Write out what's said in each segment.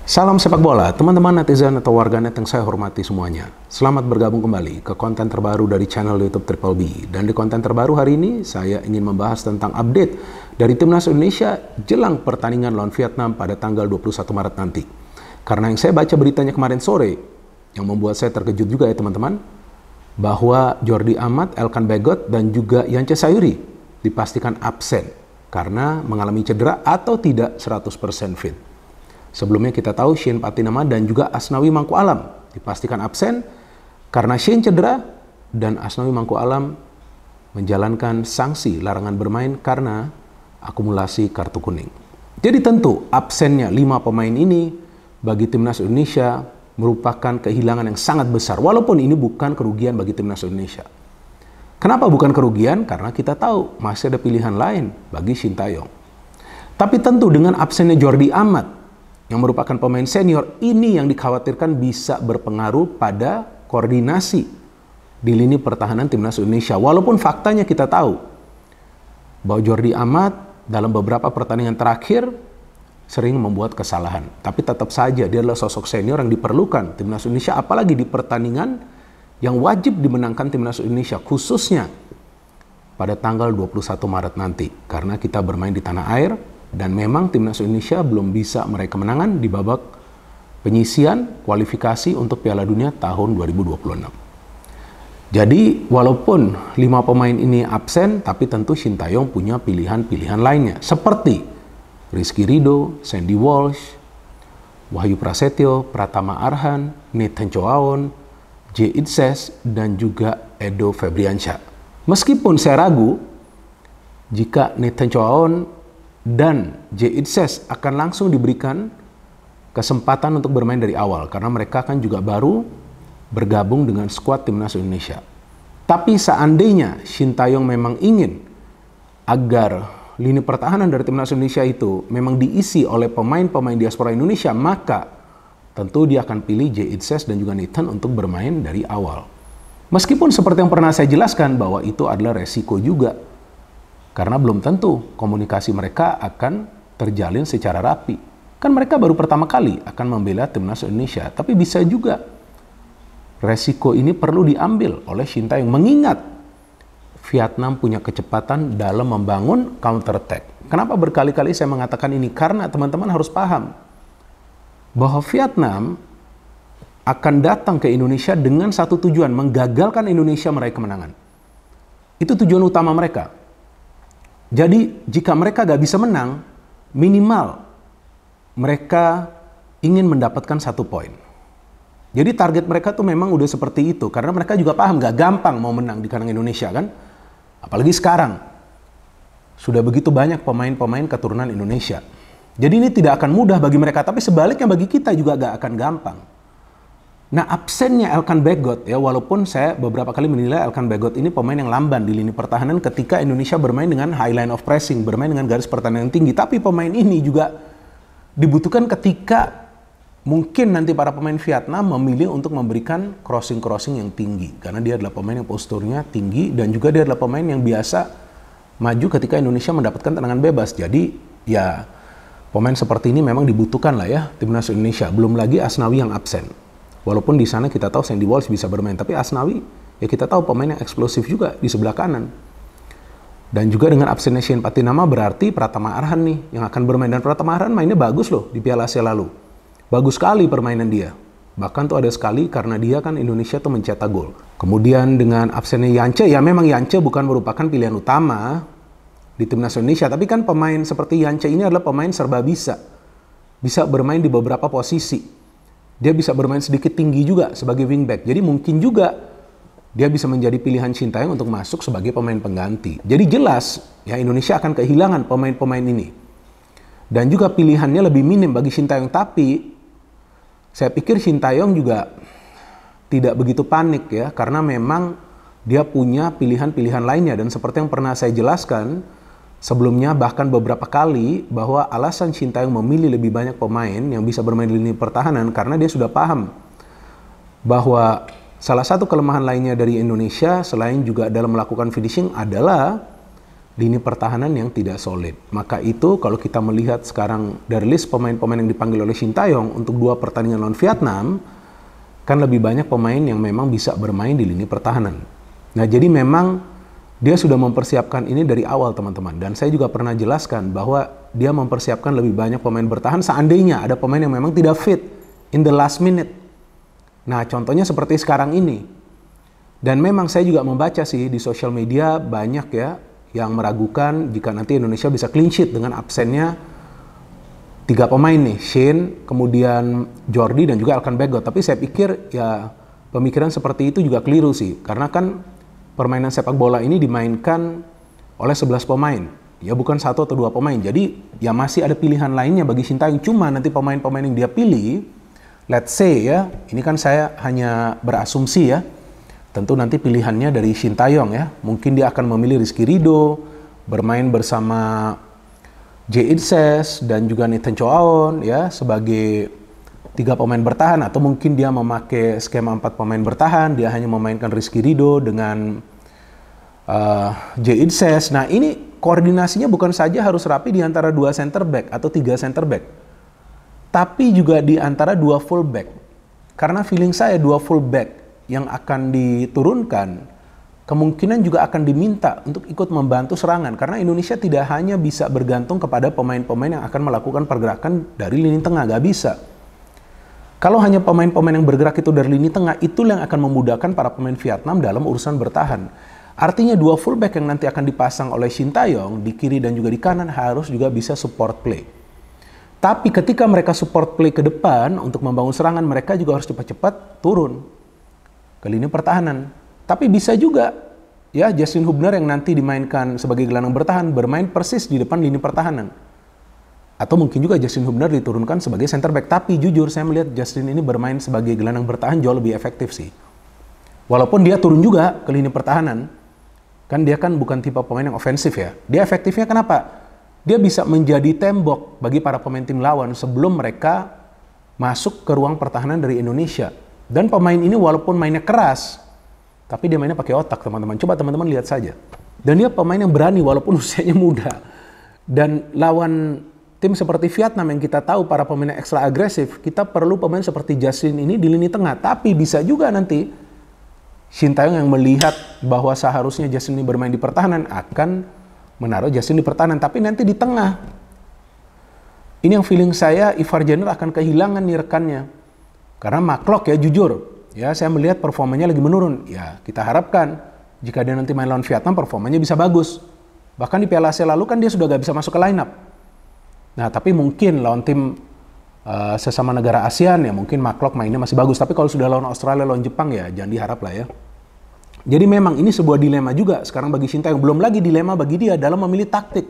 Salam sepak bola, teman-teman netizen atau warganet yang saya hormati semuanya. Selamat bergabung kembali ke konten terbaru dari channel YouTube Triple B. Dan di konten terbaru hari ini, saya ingin membahas tentang update dari Timnas Indonesia jelang pertandingan lawan Vietnam pada tanggal 21 Maret nanti. Karena yang saya baca beritanya kemarin sore, yang membuat saya terkejut juga ya teman-teman, bahwa Jordi Amat, Elkan Bagot, dan juga Yance Sayuri dipastikan absen karena mengalami cedera atau tidak 100% fit. Sebelumnya kita tahu Shein Patinama dan juga Asnawi Mangku Alam dipastikan absen karena Shein cedera dan Asnawi Mangku Alam menjalankan sanksi larangan bermain karena akumulasi kartu kuning. Jadi tentu absennya 5 pemain ini bagi Timnas Indonesia merupakan kehilangan yang sangat besar, walaupun ini bukan kerugian bagi Timnas Indonesia. Kenapa bukan kerugian? Karena kita tahu masih ada pilihan lain bagi Sintayong. Tapi tentu dengan absennya Jordi Amat yang merupakan pemain senior, ini yang dikhawatirkan bisa berpengaruh pada koordinasi di lini pertahanan Timnas Indonesia. Walaupun faktanya kita tahu bahwa Jordi Amat dalam beberapa pertandingan terakhir sering membuat kesalahan. Tapi tetap saja dia adalah sosok senior yang diperlukan Timnas Indonesia, apalagi di pertandingan yang wajib dimenangkan Timnas Indonesia, khususnya pada tanggal 21 Maret nanti. Karena kita bermain di tanah air, dan memang Timnas Indonesia belum bisa meraih kemenangan di babak penyisian kualifikasi untuk Piala Dunia tahun 2026. Jadi walaupun 5 pemain ini absen, tapi tentu Sintayong punya pilihan-pilihan lainnya. Seperti Rizky Ridho, Sandy Walsh, Wahyu Prasetyo, Pratama Arhan, Nathan Choaon, J. Idses, dan juga Edo Febriansyah. Meskipun saya ragu jika Nathan Choaon dan J. Idses akan langsung diberikan kesempatan untuk bermain dari awal, karena mereka kan juga baru bergabung dengan skuad Timnas Indonesia. Tapi seandainya Sintayong memang ingin agar lini pertahanan dari Timnas Indonesia itu memang diisi oleh pemain-pemain diaspora Indonesia, maka tentu dia akan pilih J. Idses dan juga Nathan untuk bermain dari awal. Meskipun seperti yang pernah saya jelaskan bahwa itu adalah resiko juga, karena belum tentu komunikasi mereka akan terjalin secara rapi. Kan mereka baru pertama kali akan membela Timnas Indonesia. Tapi bisa juga resiko ini perlu diambil oleh Sintayong, mengingat Vietnam punya kecepatan dalam membangun counter attack. Kenapa berkali-kali saya mengatakan ini? Karena teman-teman harus paham bahwa Vietnam akan datang ke Indonesia dengan satu tujuan, menggagalkan Indonesia meraih kemenangan. Itu tujuan utama mereka. Jadi jika mereka gak bisa menang, minimal mereka ingin mendapatkan 1 poin. Jadi target mereka tuh memang udah seperti itu, karena mereka juga paham gak gampang mau menang di kandang Indonesia kan. Apalagi sekarang sudah begitu banyak pemain-pemain keturunan Indonesia. Jadi ini tidak akan mudah bagi mereka, tapi sebaliknya bagi kita juga gak akan gampang. Nah, absennya Elkan Bagot ya, walaupun saya beberapa kali menilai Elkan Bagot ini pemain yang lamban di lini pertahanan ketika Indonesia bermain dengan high line of pressing, bermain dengan garis pertahanan yang tinggi. Tapi pemain ini juga dibutuhkan ketika mungkin nanti para pemain Vietnam memilih untuk memberikan crossing-crossing yang tinggi. Karena dia adalah pemain yang posturnya tinggi dan juga dia adalah pemain yang biasa maju ketika Indonesia mendapatkan tendangan bebas. Jadi ya pemain seperti ini memang dibutuhkan lah ya Timnas Indonesia. Belum lagi Asnawi yang absen. Walaupun di sana kita tahu Sandy Walsh bisa bermain, tapi Asnawi ya kita tahu pemain yang eksplosif juga di sebelah kanan. Dan juga dengan absennya Shein Patinama berarti Pratama Arhan nih yang akan bermain, dan Pratama Arhan mainnya bagus loh di Piala Asia lalu. Bagus sekali permainan dia. Bahkan tuh ada sekali karena dia kan Indonesia tuh mencetak gol. Kemudian dengan absennya Yance, ya memang Yance bukan merupakan pilihan utama di Timnas Indonesia, tapi kan pemain seperti Yance ini adalah pemain serba bisa. Bisa bermain di beberapa posisi. Dia bisa bermain sedikit tinggi juga sebagai wingback. Jadi mungkin juga dia bisa menjadi pilihan Sintayong untuk masuk sebagai pemain pengganti. Jadi jelas ya Indonesia akan kehilangan pemain-pemain ini. Dan juga pilihannya lebih minim bagi Sintayong. Tapi saya pikir Sintayong juga tidak begitu panik ya. Karena memang dia punya pilihan-pilihan lainnya. Dan seperti yang pernah saya jelaskan sebelumnya, bahkan beberapa kali, bahwa alasan Sintayong memilih lebih banyak pemain yang bisa bermain di lini pertahanan karena dia sudah paham bahwa salah satu kelemahan lainnya dari Indonesia selain juga dalam melakukan finishing adalah lini pertahanan yang tidak solid. Maka itu kalau kita melihat sekarang dari list pemain-pemain yang dipanggil oleh Shin Tae-yong untuk 2 pertandingan lawan Vietnam, kan lebih banyak pemain yang memang bisa bermain di lini pertahanan. Nah, jadi memang dia sudah mempersiapkan ini dari awal, teman-teman. Dan saya juga pernah jelaskan bahwa dia mempersiapkan lebih banyak pemain bertahan seandainya ada pemain yang memang tidak fit in the last minute. Nah, contohnya seperti sekarang ini. Dan memang saya juga membaca sih di sosial media banyak ya yang meragukan jika nanti Indonesia bisa clean sheet dengan absennya 3 pemain nih, Shin, kemudian Jordi dan juga Elkan Bagot. Tapi saya pikir ya pemikiran seperti itu juga keliru sih, karena kan permainan sepak bola ini dimainkan oleh 11 pemain, ya bukan 1 atau 2 pemain. Jadi ya masih ada pilihan lainnya bagi Shin Tae-yong. Cuma nanti pemain-pemain yang dia pilih, let's say ya, ini kan saya hanya berasumsi ya, tentu nanti pilihannya dari Shin Tae-yong ya. Mungkin dia akan memilih Rizky Ridho, bermain bersama Jae In-ses dan juga Nathan Choaon ya sebagai 3 pemain bertahan. Atau mungkin dia memakai skema 4 pemain bertahan, dia hanya memainkan Rizky Ridho dengan Jae In-ses. Nah, ini koordinasinya bukan saja harus rapi di antara 2 center back atau 3 center back, tapi juga di antara 2 full back. Karena feeling saya 2 full back yang akan diturunkan kemungkinan juga akan diminta untuk ikut membantu serangan, karena Indonesia tidak hanya bisa bergantung kepada pemain-pemain yang akan melakukan pergerakan dari lini tengah, gak bisa. Kalau hanya pemain-pemain yang bergerak itu dari lini tengah, itulah yang akan memudahkan para pemain Vietnam dalam urusan bertahan. Artinya 2 fullback yang nanti akan dipasang oleh Shin Tae-yong di kiri dan juga di kanan harus juga bisa support play. Tapi ketika mereka support play ke depan untuk membangun serangan, mereka juga harus cepat-cepat turun ke lini pertahanan. Tapi bisa juga ya Justin Hubner yang nanti dimainkan sebagai gelandang bertahan bermain persis di depan lini pertahanan. Atau mungkin juga Justin Hubner diturunkan sebagai center back. Tapi jujur saya melihat Justin ini bermain sebagai gelandang bertahan jauh lebih efektif sih. Walaupun dia turun juga ke lini pertahanan, kan dia kan bukan tipe pemain yang ofensif ya. Dia efektifnya kenapa? Dia bisa menjadi tembok bagi para pemain tim lawan sebelum mereka masuk ke ruang pertahanan dari Indonesia. Dan pemain ini walaupun mainnya keras, tapi dia mainnya pakai otak, teman-teman. Coba teman-teman lihat saja. Dan dia pemain yang berani walaupun usianya muda. Dan lawan tim seperti Vietnam yang kita tahu para pemain ekstra agresif, kita perlu pemain seperti Justin ini di lini tengah. Tapi bisa juga nanti Shin Tae-yong yang melihat bahwa seharusnya Justin ini bermain di pertahanan akan menaruh Justin di pertahanan, tapi nanti di tengah. Ini yang feeling saya Ivar Jenner akan kehilangan nih rekannya. Karena McLeod ya jujur, ya saya melihat performanya lagi menurun. Ya kita harapkan jika dia nanti main lawan Vietnam performanya bisa bagus. Bahkan di Piala Asia lalu kan dia sudah gak bisa masuk ke lineup. Nah tapi mungkin lawan tim sesama negara ASEAN ya mungkin McLeod mainnya masih bagus. Tapi kalau sudah lawan Australia, lawan Jepang ya jangan diharap lah ya. Jadi memang ini sebuah dilema juga sekarang bagi Shin Tae-yong. Belum lagi dilema bagi dia dalam memilih taktik.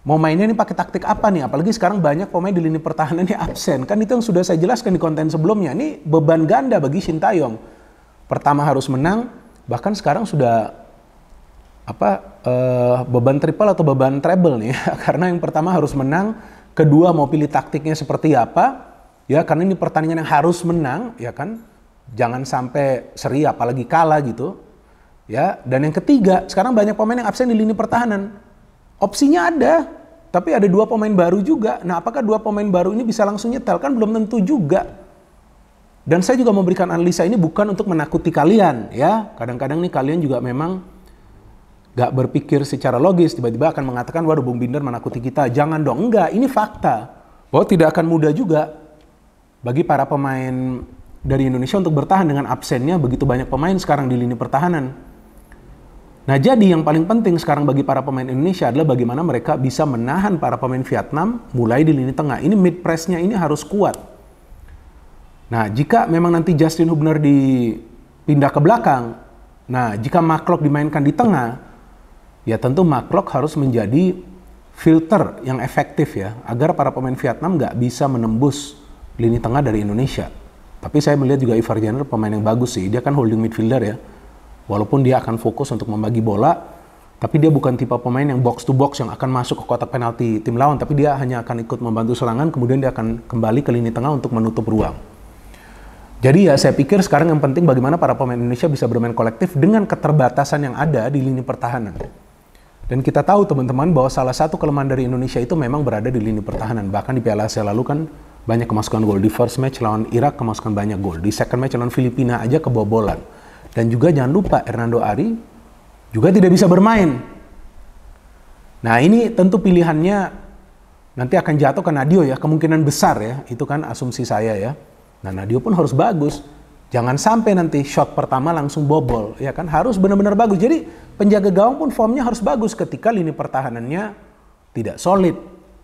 Mau mainnya ini pakai taktik apa nih? Apalagi sekarang banyak pemain di lini pertahanan yang absen. Kan itu yang sudah saya jelaskan di konten sebelumnya. Ini beban ganda bagi Shin Tae-yong. Pertama harus menang, bahkan sekarang sudah beban triple atau beban treble nih. Karena yang pertama harus menang, kedua mau pilih taktiknya seperti apa. Ya karena ini pertandingan yang harus menang, ya kan? Jangan sampai seri apalagi kalah gitu. Ya, dan yang ketiga, sekarang banyak pemain yang absen di lini pertahanan. Opsinya ada, tapi ada 2 pemain baru juga. Nah, apakah 2 pemain baru ini bisa langsung nyetel? Kan belum tentu juga. Dan saya juga memberikan analisa ini bukan untuk menakuti kalian, ya. Kadang-kadang nih kalian juga memang gak berpikir secara logis, tiba-tiba akan mengatakan, waduh Bung Binder menakuti kita. Jangan dong, enggak. Ini fakta. Bahwa tidak akan mudah juga bagi para pemain dari Indonesia untuk bertahan dengan absennya begitu banyak pemain sekarang di lini pertahanan. Nah jadi yang paling penting sekarang bagi para pemain Indonesia adalah bagaimana mereka bisa menahan para pemain Vietnam mulai di lini tengah. Ini mid press-nya ini harus kuat. Nah jika memang nanti Justin Hubner dipindah ke belakang, nah jika McLeod dimainkan di tengah, ya tentu McLeod harus menjadi filter yang efektif ya, agar para pemain Vietnam nggak bisa menembus lini tengah dari Indonesia. Tapi saya melihat juga Ivar Jenner pemain yang bagus sih, dia kan holding midfielder ya. Walaupun dia akan fokus untuk membagi bola, tapi dia bukan tipe pemain yang box to box yang akan masuk ke kotak penalti tim lawan, tapi dia hanya akan ikut membantu serangan, kemudian dia akan kembali ke lini tengah untuk menutup ruang. Jadi ya saya pikir sekarang yang penting bagaimana para pemain Indonesia bisa bermain kolektif dengan keterbatasan yang ada di lini pertahanan. Dan kita tahu teman-teman bahwa salah satu kelemahan dari Indonesia itu memang berada di lini pertahanan. Bahkan di Piala Asia lalu kan banyak kemasukan gol. Di first match lawan Irak kemasukan banyak gol. Di second match lawan Filipina aja kebobolan. Dan juga jangan lupa Hernando Ari juga tidak bisa bermain. Nah ini tentu pilihannya nanti akan jatuh ke Nadio ya. Kemungkinan besar ya. Itu kan asumsi saya ya. Nah Nadio pun harus bagus. Jangan sampai nanti shot pertama langsung bobol, ya kan? Harus benar-benar bagus. Jadi penjaga gawang pun formnya harus bagus ketika lini pertahanannya tidak solid.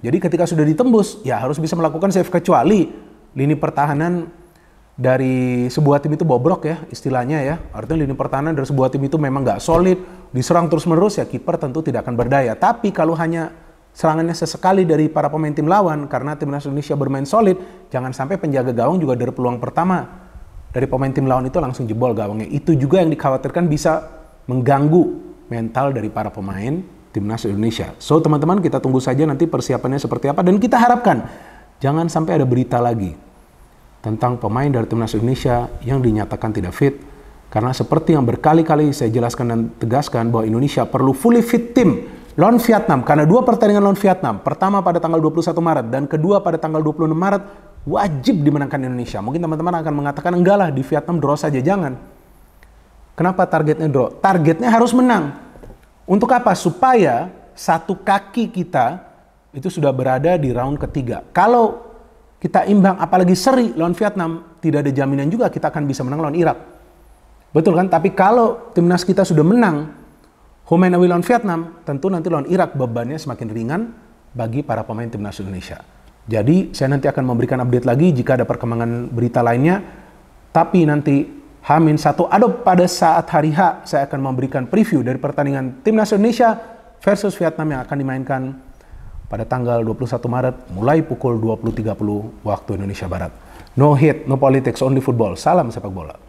Jadi ketika sudah ditembus, ya harus bisa melakukan save, kecuali lini pertahanan dari sebuah tim itu bobrok ya, istilahnya ya. Artinya lini pertahanan dari sebuah tim itu memang nggak solid, diserang terus-menerus, ya kiper tentu tidak akan berdaya. Tapi kalau hanya serangannya sesekali dari para pemain tim lawan, karena timnas Indonesia bermain solid, jangan sampai penjaga gawang juga dari peluang pertama dari pemain tim lawan itu langsung jebol gawangnya. Itu juga yang dikhawatirkan bisa mengganggu mental dari para pemain timnas Indonesia. So teman-teman, kita tunggu saja nanti persiapannya seperti apa. Dan kita harapkan jangan sampai ada berita lagi tentang pemain dari timnas Indonesia yang dinyatakan tidak fit. Karena seperti yang berkali-kali saya jelaskan dan tegaskan bahwa Indonesia perlu fully fit tim lawan Vietnam. Karena 2 pertandingan lawan Vietnam, pertama pada tanggal 21 Maret dan kedua pada tanggal 26 Maret, wajib dimenangkan Indonesia. Mungkin teman-teman akan mengatakan, enggak lah, di Vietnam draw saja. Jangan. Kenapa targetnya draw? Targetnya harus menang. Untuk apa? Supaya satu kaki kita itu sudah berada di round ketiga. Kalau kita imbang, apalagi seri lawan Vietnam, tidak ada jaminan juga kita akan bisa menang lawan Irak. Betul kan? Tapi kalau timnas kita sudah menang home and away lawan Vietnam, tentu nanti lawan Irak bebannya semakin ringan bagi para pemain timnas Indonesia. Jadi saya nanti akan memberikan update lagi jika ada perkembangan berita lainnya. Tapi nanti H-1 atau pada saat hari H saya akan memberikan preview dari pertandingan timnas Indonesia versus Vietnam yang akan dimainkan pada tanggal 21 Maret mulai pukul 20.30 waktu Indonesia Barat. No hate, no politics, only football. Salam sepak bola.